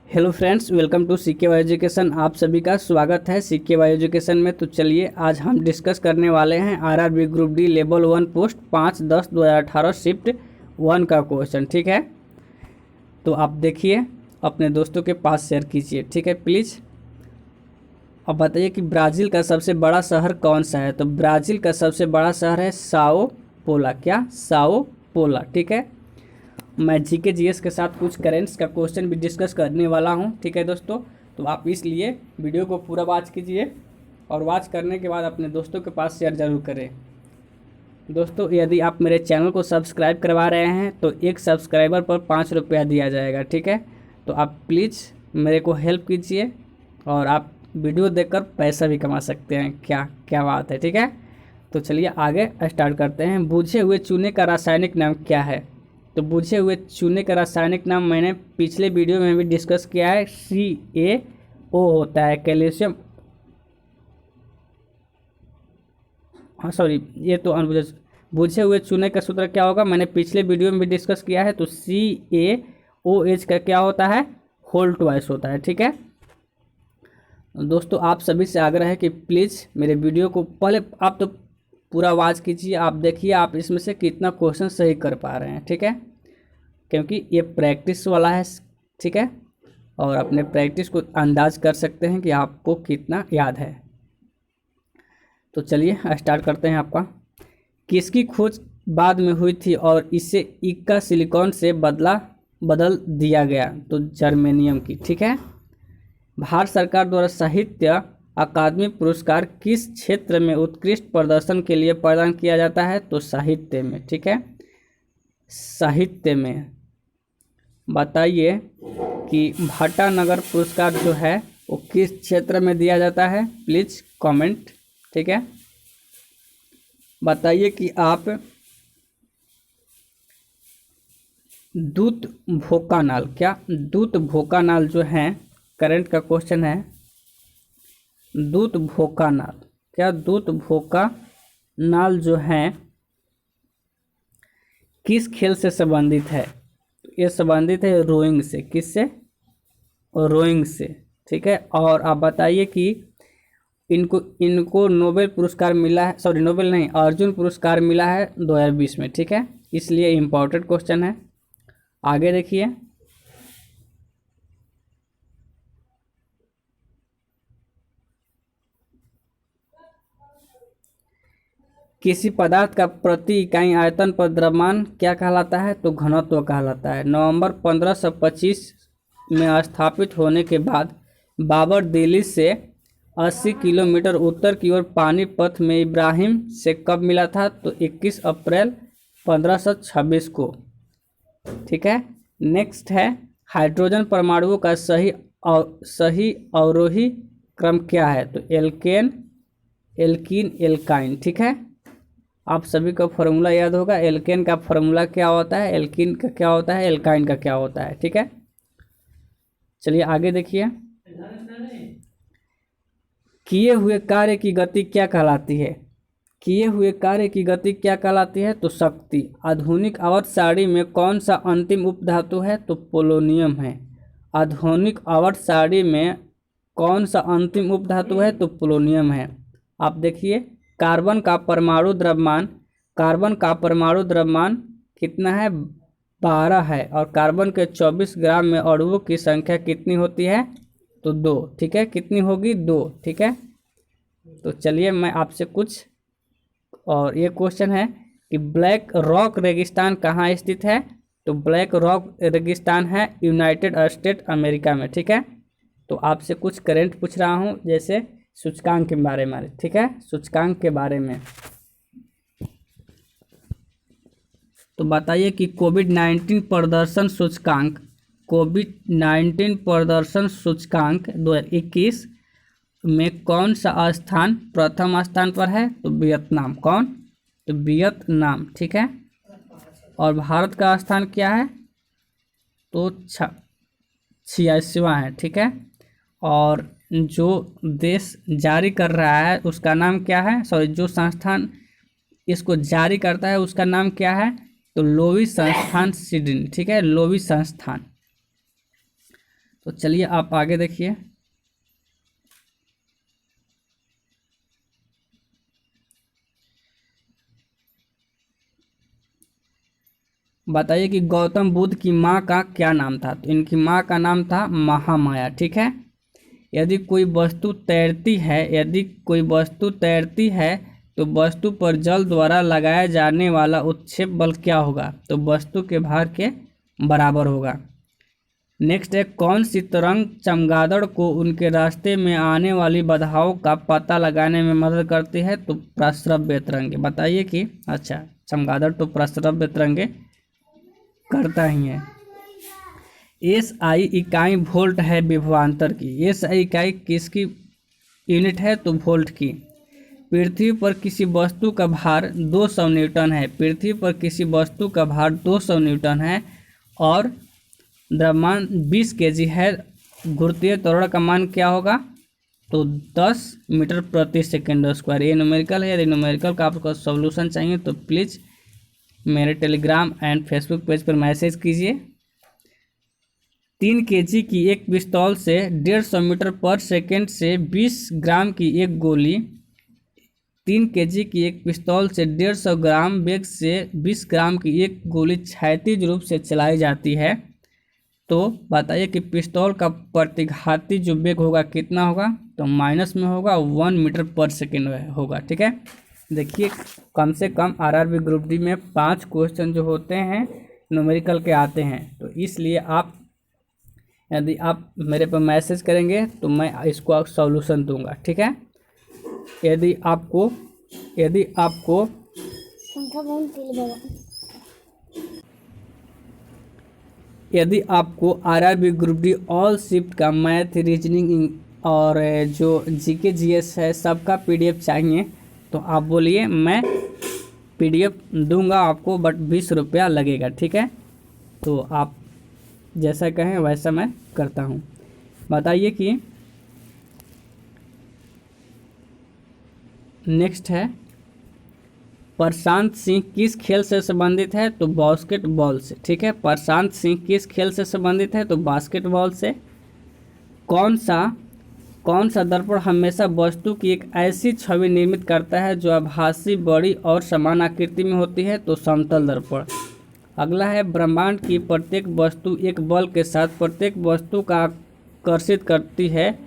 Hello friends, welcome to CK Y education. आप सभी का स्वागत है सीके वाई एजुकेशन में। तो चलिए आज हम डिस्कस करने वाले हैं RRB group D level 1 post 5/10/2018 shift 1 का क्वेश्चन। ठीक है, तो आप देखिए, अपने दोस्तों के पास शेयर कीजिए। ठीक है प्लीज़। अब बताइए कि ब्राज़ील का सबसे बड़ा शहर कौन सा है। तो ब्राज़ील का सबसे बड़ा शहर है साओ पोला। क्या? साओ पोला। ठीक है, मैं जीके जीएस के साथ कुछ करेंट्स का क्वेश्चन भी डिस्कस करने वाला हूं। ठीक है दोस्तों, तो आप इसलिए वीडियो को पूरा वॉच कीजिए और वॉच करने के बाद अपने दोस्तों के पास शेयर ज़रूर करें। दोस्तों, यदि आप मेरे चैनल को सब्सक्राइब करवा रहे हैं तो एक सब्सक्राइबर पर 5 रुपया दिया जाएगा। ठीक है, तो आप प्लीज़ मेरे को हेल्प कीजिए और आप वीडियो देखकर पैसा भी कमा सकते हैं। क्या क्या बात है। ठीक है, तो चलिए आगे स्टार्ट करते हैं। बुझे हुए चूने का रासायनिक नाम क्या है। तो बुझे हुए चूने का रासायनिक नाम मैंने पिछले वीडियो में भी डिस्कस किया है। CaO होता है, कैल्शियम। हाँ सॉरी, ये तो अनबुझे। बुझे हुए चूने का सूत्र क्या होगा, मैंने पिछले वीडियो में भी डिस्कस किया है। तो CaOH का क्या होता है, होल ट्वाइस होता है। ठीक है दोस्तों, आप सभी से आग्रह है कि प्लीज़ मेरे वीडियो को पहले आप तो पूरा वॉच कीजिए। आप देखिए आप इसमें से कितना क्वेश्चन सही कर पा रहे हैं। ठीक है, क्योंकि ये प्रैक्टिस वाला है। ठीक है, और अपने प्रैक्टिस को अंदाज कर सकते हैं कि आपको कितना याद है। तो चलिए स्टार्ट करते हैं। आपका किसकी खोज बाद में हुई थी और इसे इक्का सिलिकॉन से बदल दिया गया। तो जर्मेनियम की। ठीक है, भारत सरकार द्वारा साहित्य अकादमी पुरस्कार किस क्षेत्र में उत्कृष्ट प्रदर्शन के लिए प्रदान किया जाता है। तो साहित्य में। ठीक है, साहित्य में। बताइए कि भट्टानगर पुरस्कार जो है वो किस क्षेत्र में दिया जाता है, प्लीज़ कमेंट। ठीक है, बताइए कि आप दूत भोकानाल, क्या दूत भोकानाल जो है, करंट का क्वेश्चन है। दूत भोकानाल, क्या दूत भोकानाल जो है किस खेल से संबंधित है। ये संबंधित है रोइंग से। किससे? रोइंग से। ठीक है, और आप बताइए कि इनको नोबेल पुरस्कार मिला है, सॉरी नोबेल नहीं, अर्जुन पुरस्कार मिला है 2020 में। ठीक है, इसलिए इम्पोर्टेंट क्वेश्चन है। आगे देखिए, किसी पदार्थ का प्रति इकाई आयतन पर द्रव्यमान क्या कहलाता है। तो घनत्व कहलाता है। नवंबर 1525 में स्थापित होने के बाद बाबर दिल्ली से 80 किलोमीटर उत्तर की ओर पानीपत में इब्राहिम से कब मिला था। तो 21 अप्रैल 1526 को। ठीक है, नेक्स्ट है हाइड्रोजन परमाणुओं का सही अवरोही क्रम क्या है। तो एल्केन, एल्कीन, एल्काइन। ठीक है, आप सभी को फॉर्मूला याद होगा। एल्केन का फॉर्मूला क्या होता है, एल्कीन का क्या होता है, एल्काइन का क्या होता है। ठीक है, चलिए आगे देखिए, किए हुए कार्य की गति क्या कहलाती है। किए हुए कार्य की गति क्या कहलाती है। तो शक्ति। आधुनिक आवर्त सारणी में कौन सा अंतिम उपधातु है। तो पोलोनियम है। आधुनिक आवर्त सारणी में कौन सा अंतिम उपधातु है। तो पोलोनियम है। आप देखिए, कार्बन का परमाणु द्रव्यमान कितना है, 12 है। और कार्बन के 24 ग्राम में अणुओं की संख्या कितनी होती है। तो 2। ठीक है, कितनी होगी, 2। ठीक है, तो चलिए मैं आपसे कुछ, और ये क्वेश्चन है कि ब्लैक रॉक रेगिस्तान कहाँ स्थित है। तो ब्लैक रॉक रेगिस्तान है यूनाइटेड स्टेट अमेरिका में। ठीक है, तो आपसे कुछ करंट पूछ रहा हूँ, जैसे सूचकांक के बारे में। ठीक है, सूचकांक के बारे में तो बताइए कि कोविड-19 प्रदर्शन सूचकांक 2021 में कौन सा स्थान प्रथम स्थान पर है। तो वियतनाम। कौन? तो वियतनाम। ठीक है, और भारत का स्थान क्या है। तो 86वां है। ठीक है, और जो देश जारी कर रहा है उसका नाम क्या है, सॉरी जो संस्थान इसको जारी करता है उसका नाम क्या है। तो लोवी संस्थान सिडनी। ठीक है, लोवी संस्थान। तो चलिए आप आगे देखिए। बताइए कि गौतम बुद्ध की माँ का क्या नाम था। तो इनकी माँ का नाम था महामाया, ठीक है। यदि कोई वस्तु तैरती है, यदि कोई वस्तु तैरती है तो वस्तु पर जल द्वारा लगाया जाने वाला उत्क्षेप बल क्या होगा। तो वस्तु के भार के बराबर होगा। नेक्स्ट है, कौन सी तरंग चमगादड़ को उनके रास्ते में आने वाली बाधाओं का पता लगाने में मदद करती है। तो प्रस्रव्य तरंगे। बताइए कि अच्छा, चमगादड़ तो प्रस्रव्य तरंगे करता ही है। एस आई इकाई वोल्ट है विभवांतर की। एस आई इकाई किसकी यूनिट है। तो वोल्ट की। पृथ्वी पर किसी वस्तु का भार 200 न्यूटन है। पृथ्वी पर किसी वस्तु का भार 200 न्यूटन है और द्रव्यमान 20 केजी है। गुरुत्वीय त्वरण का मान क्या होगा। तो 10 मीटर प्रति सेकेंड स्क्वायर। ये न्यूमेरिकल है। यदि न्यूमेरिकल का आपको सॉल्यूशन चाहिए तो प्लीज़ मेरे टेलीग्राम एंड फेसबुक पेज पर मैसेज कीजिए। 3 केजी की एक पिस्तौल से 150 मीटर पर सेकेंड से 20 ग्राम की एक गोली 3 केजी की एक पिस्तौल से 150 ग्राम वेग से 20 ग्राम की एक गोली क्षैतिज रूप से चलाई जाती है। तो बताइए कि पिस्तौल का प्रतिघाती जो वेग होगा कितना होगा। तो माइनस में होगा, 1 मीटर पर सेकेंड होगा, ठीक है। देखिए कम से कम आरआरबी ग्रुप डी में 5 क्वेश्चन जो होते हैं न्यूमेरिकल के आते हैं। तो इसलिए आप यदि आप मेरे पर मैसेज करेंगे तो मैं इसको सॉल्यूशन दूंगा, ठीक है। यदि आपको यदि आपको RRB group D all shift का मैथ, रीजनिंग और जो जीके जीएस है सबका पीडीएफ चाहिए तो आप बोलिए, मैं पीडीएफ दूंगा आपको, बट 20 रुपया लगेगा, ठीक है। तो आप जैसा कहें वैसा मैं करता हूँ। बताइए कि नेक्स्ट है, प्रशांत सिंह किस खेल से संबंधित है। तो बास्केटबॉल से, ठीक है। प्रशांत सिंह किस खेल से संबंधित है। तो बास्केटबॉल से। कौन सा दर्पण हमेशा वस्तु की एक ऐसी छवि निर्मित करता है जो आभासी, बड़ी और समान आकृति में होती है। तो समतल दर्पण। अगला है, ब्रह्मांड की प्रत्येक वस्तु एक बल के साथ प्रत्येक वस्तु का आकर्षित करती है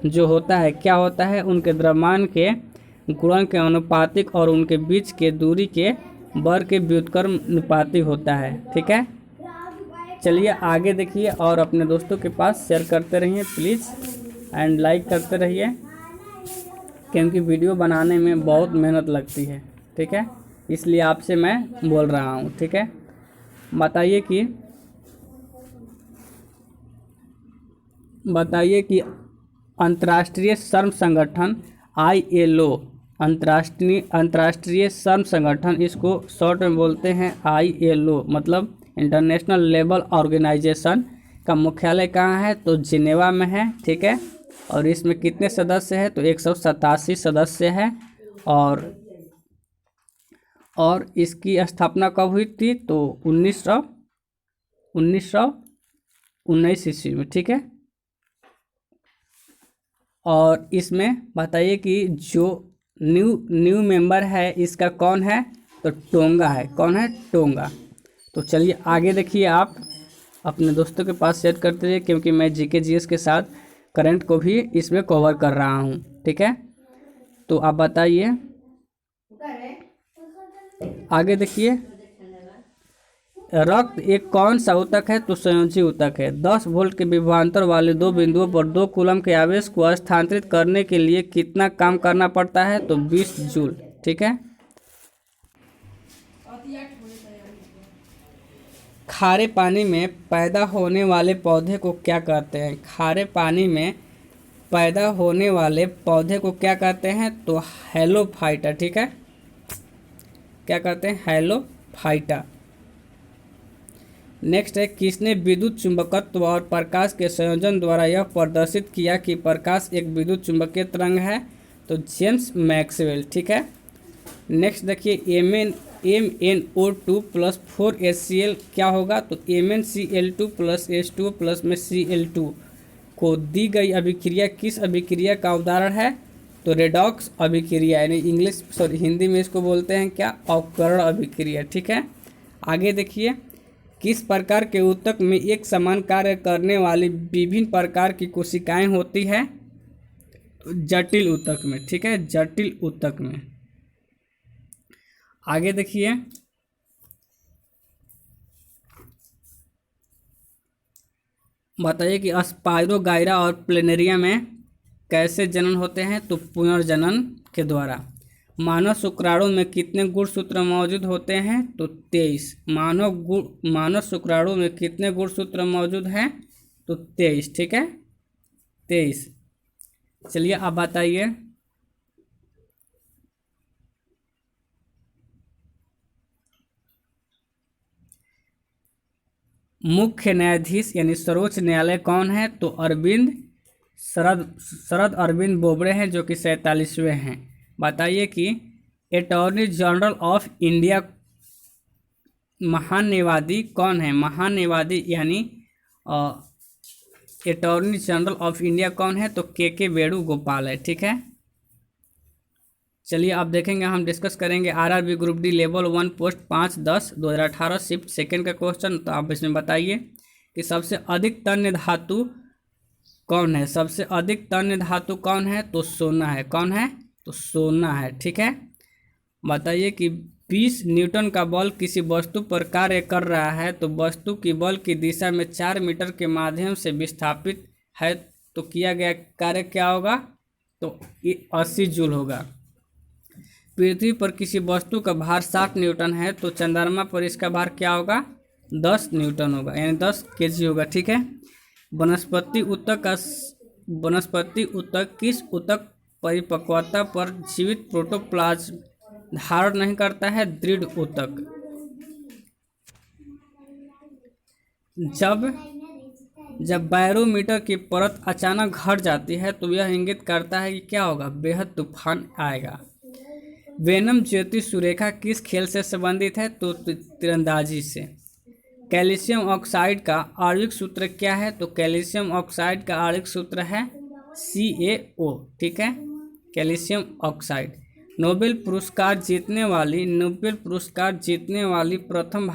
जो होता है, क्या होता है। उनके द्रव्यमान के गुणन के अनुपातिक और उनके बीच के दूरी के वर्ग के व्युत्क्रम अनुपाती होता है, ठीक है। चलिए आगे देखिए और अपने दोस्तों के पास शेयर करते रहिए प्लीज़ एंड लाइक करते रहिए, क्योंकि वीडियो बनाने में बहुत मेहनत लगती है, ठीक है। इसलिए आपसे मैं बोल रहा हूँ, ठीक है। बताइए कि अंतर्राष्ट्रीय श्रम संगठन ILO, अंतर्राष्ट्रीय श्रम संगठन, इसको शॉर्ट में बोलते हैं ILO, मतलब इंटरनेशनल लेबर ऑर्गेनाइजेशन का मुख्यालय कहाँ है। तो जिनेवा में है, ठीक है। और इसमें कितने सदस्य हैं। तो 187 सदस्य हैं। और इसकी स्थापना कब हुई थी। तो 1919 ईस्वी में, ठीक है। और इसमें बताइए कि जो न्यू मेंबर है इसका कौन है। तो टोंगा है। कौन है। टोंगा। तो चलिए आगे देखिए, आप अपने दोस्तों के पास शेयर करते रहिए, क्योंकि मैं जीके जीएस के साथ करंट को भी इसमें कवर कर रहा हूँ, ठीक है। तो आप बताइए, आगे देखिए, रक्त एक कौन सा ऊतक है। तो संयोजी ऊतक है। 10 वोल्ट के विभवांतर वाले 2 बिंदुओं पर 2 कूलम के आवेश को स्थानांतरित करने के लिए कितना काम करना पड़ता है। तो 20 जूल, ठीक है। खारे पानी में पैदा होने वाले पौधे को क्या कहते हैं। खारे पानी में पैदा होने वाले पौधे को क्या कहते हैं। तो हेलोफाइटा, ठीक है। क्या कहते हैं। हेलोफाइटा। नेक्स्ट है, किसने विद्युत चुंबकत्व और प्रकाश के संयोजन द्वारा यह प्रदर्शित किया कि प्रकाश एक विद्युत चुंबकीय तरंग है। तो जेम्स मैक्सवेल, ठीक है। नेक्स्ट देखिए, MnO2 प्लस 4HCl क्या होगा। तो MnCl2 प्लस H2O प्लस में Cl2 को दी गई अभिक्रिया किस अभिक्रिया का उदाहरण है? तो रेडॉक्स अभिक्रिया, यानी हिंदी में इसको बोलते हैं क्या? अवकरण अभिक्रिया। ठीक है, आगे देखिए, किस प्रकार के ऊतक में एक समान कार्य करने वाली विभिन्न प्रकार की कोशिकाएं होती है? जटिल ऊतक में। ठीक है, जटिल ऊतक में। आगे देखिए, बताइए कि स्पाइरोगाइरा और प्लेनेरिया में कैसे जनन होते हैं? तो पुनर्जनन के द्वारा। मानव शुक्राणु में कितने गुणसूत्र मौजूद होते हैं? तो 23। मानव शुक्राणु में कितने गुणसूत्र मौजूद हैं? तो 23। ठीक है, 23। चलिए आप बताइए, मुख्य न्यायाधीश यानी सर्वोच्च न्यायालय कौन है? तो शरद अरविंद बोबड़े हैं, जो कि 47वें हैं। बताइए कि अटॉर्नी जनरल ऑफ इंडिया महान्यायवादी कौन है? महान्यायवादी यानी अटॉर्नी जनरल ऑफ इंडिया कौन है? तो के वेणुगोपाल है। ठीक है, चलिए आप देखेंगे, हम डिस्कस करेंगे RRB group D level 1 post 5/10/2018 shift second का क्वेश्चन। तो आप इसमें बताइए कि सबसे अधिक तन्य धातु कौन है? सबसे अधिक तन्य धातु कौन है? तो सोना है। कौन है? तो सोना है। ठीक है, बताइए कि 20 न्यूटन का बल किसी वस्तु पर कार्य कर रहा है, तो वस्तु की बल की दिशा में 4 मीटर के माध्यम से विस्थापित है, तो किया गया कार्य क्या होगा? तो 80 जूल होगा। पृथ्वी पर किसी वस्तु का भार 60 न्यूटन है, तो चंद्रमा पर इसका भार क्या होगा? 10 न्यूटन होगा, यानी 10 केजी होगा। ठीक है, वनस्पति ऊतक किस ऊतक परिपक्वता पर जीवित प्रोटोप्लाज्म धारण नहीं करता है? दृढ़ ऊतक। जब बैरोमीटर की परत अचानक घट जाती है, तो यह इंगित करता है कि क्या होगा? बेहद तूफान आएगा। वेनम ज्योति सुरेखा किस खेल से संबंधित है? तो तीरंदाजी से। कैल्शियम ऑक्साइड का आणविक सूत्र क्या है? तो कैल्शियम ऑक्साइड का आणविक सूत्र है CaO। ठीक है, कैल्शियम ऑक्साइड। नोबेल पुरस्कार जीतने वाली प्रथम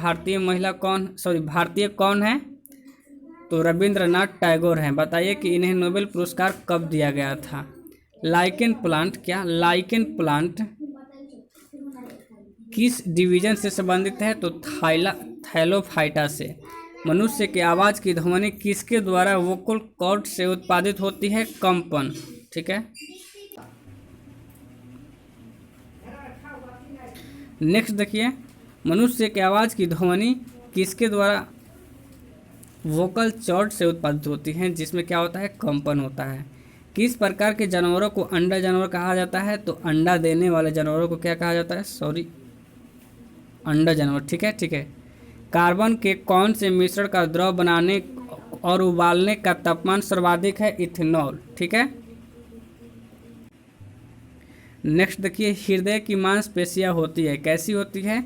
भारतीय कौन है? तो रविंद्रनाथ टैगोर हैं। बताइए कि इन्हें नोबेल पुरस्कार कब दिया गया था? लाइकेन प्लांट किस डिवीजन से संबंधित है? तो थैलोफाइटा से। मनुष्य की आवाज़ की ध्वनि किसके द्वारा वोकल कॉर्ड से उत्पादित होती है? कंपन। ठीक है, नेक्स्ट देखिए, मनुष्य की आवाज़ की ध्वनि किसके द्वारा वोकल चॉर्ड से उत्पादित होती है? जिसमें क्या होता है? कंपन होता है। किस प्रकार के जानवरों को अंडा जानवर कहा जाता है? तो अंडा देने वाले जानवरों को क्या कहा जाता है? अंडा जानवर। ठीक है, कार्बन के कौन से मिश्रण का द्रव बनाने और उबालने का तापमान सर्वाधिक है? इथेनॉल। ठीक है, नेक्स्ट देखिए, हृदय की मांसपेशियां होती है, कैसी होती है?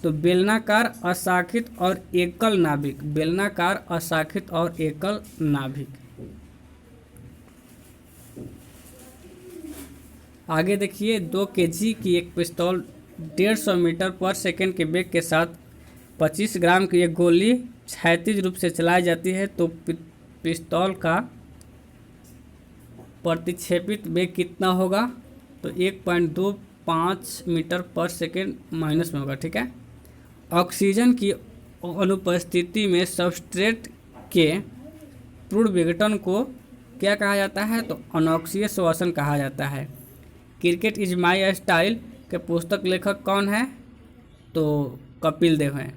तो बेलनाकार, अशाखित और एकल नाभिक। बेलनाकार, अशाखित और एकल नाभिक। आगे देखिए, 2 kg की एक पिस्तौल 150 मीटर पर सेकेंड के वेग के साथ 25 ग्राम की एक गोली क्षैतिज रूप से चलाई जाती है, तो पिस्तौल का प्रतिक्षेपित वेग कितना होगा? तो 1.25 मीटर पर सेकेंड माइनस में होगा। ठीक है, ऑक्सीजन की अनुपस्थिति में सबस्ट्रेट के पूर्ण विघटन को क्या कहा जाता है? तो अनॉक्सीय श्वसन कहा जाता है। क्रिकेट इज माई स्टाइल के पुस्तक लेखक कौन है? तो कपिल देव हैं।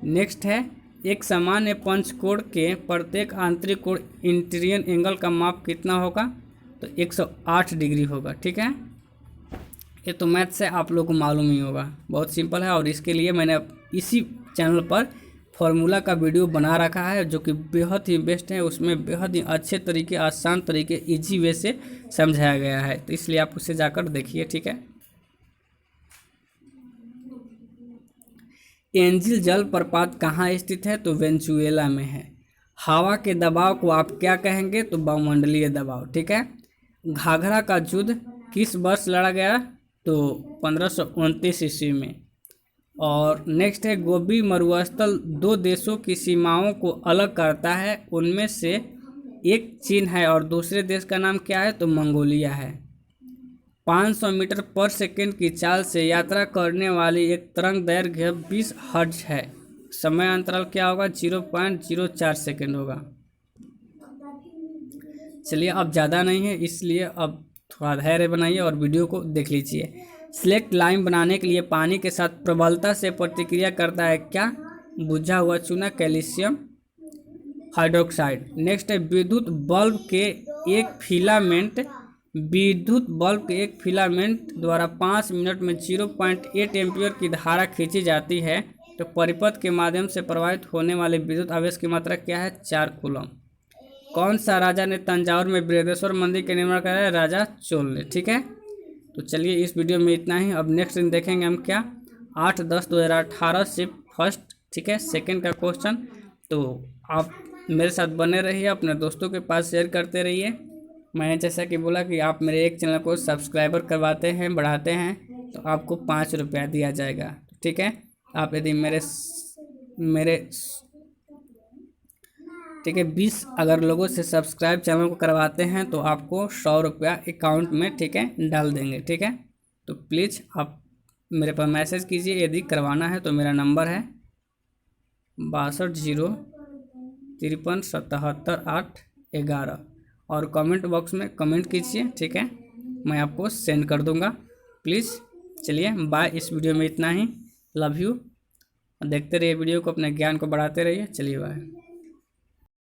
नेक्स्ट है, एक सामान्य पंचकोण के प्रत्येक आंतरिक कोण इंटीरियर एंगल का माप कितना होगा? तो 108 डिग्री होगा। ठीक है, ये तो मैथ से आप लोग को मालूम ही होगा, बहुत सिंपल है। और इसके लिए मैंने इसी चैनल पर फॉर्मूला का वीडियो बना रखा है, जो कि बेहद ही बेस्ट है। उसमें बेहद ही अच्छे तरीके, आसान तरीके, इजी वे से समझाया गया है, तो इसलिए आप उसे जाकर देखिए। ठीक है, एंजिल जलप्रपात कहाँ स्थित है? तो वेनेजुएला में है। हवा के दबाव को आप क्या कहेंगे? तो वायुमंडलीय दबाव। ठीक है। घाघरा का युद्ध किस वर्ष लड़ा गया? तो 1529 ईस्वी में। और नेक्स्ट है, गोबी मरुस्थल दो देशों की सीमाओं को अलग करता है, उनमें से एक चीन है और दूसरे देश का नाम क्या है? तो मंगोलिया है। 500 मीटर पर सेकंड की चाल से यात्रा करने वाली एक तरंग दैर्घ्य 20 हर्ट्ज है। समय अंतराल क्या होगा? 0.04 सेकंड होगा। चलिए, अब ज़्यादा नहीं है, इसलिए अब थोड़ा धैर्य बनाइए और वीडियो को देख लीजिए। स्लेक्ट लाइम बनाने के लिए पानी के साथ प्रबलता से प्रतिक्रिया करता है क्या? बुझा हुआ चूना, कैल्शियम हाइड्रोक्साइड। नेक्स्ट है, विद्युत बल्ब के एक फिलामेंट द्वारा 5 मिनट में 0.8 एम्पियर की धारा खींची जाती है, तो परिपथ के माध्यम से प्रवाहित होने वाले विद्युत आवेश की मात्रा क्या है? 4 कूलम। कौन सा राजा ने तंजावुर में बृहदेश्वर मंदिर का निर्माण कराया? राजा चोल ने। ठीक है। तो चलिए, इस वीडियो में इतना ही। अब नेक्स्ट दिन देखेंगे हम क्या? 8/10/2018 शिफ्ट फर्स्ट, ठीक है, सेकंड का क्वेश्चन। तो आप मेरे साथ बने रहिए, अपने दोस्तों के पास शेयर करते रहिए। मैंने जैसा कि बोला कि आप मेरे एक चैनल को सब्सक्राइबर करवाते हैं, बढ़ाते हैं, तो आपको 5 रुपया दिया जाएगा। ठीक है। आप यदि मेरे ठीक है 20 अगर लोगों से सब्सक्राइब चैनल को करवाते हैं तो आपको 100 रुपया अकाउंट में, ठीक है, डाल देंगे। ठीक है। तो प्लीज़ आप मेरे पर मैसेज कीजिए यदि करवाना है। तो मेरा नंबर है 6203577811 और कमेंट बॉक्स में कमेंट कीजिए। ठीक है, मैं आपको सेंड कर दूंगा। प्लीज़ चलिए बाय। इस वीडियो में इतना ही। Love you. देखते रहिए वीडियो को, अपने ज्ञान को बढ़ाते रहिए। चलिए बाय।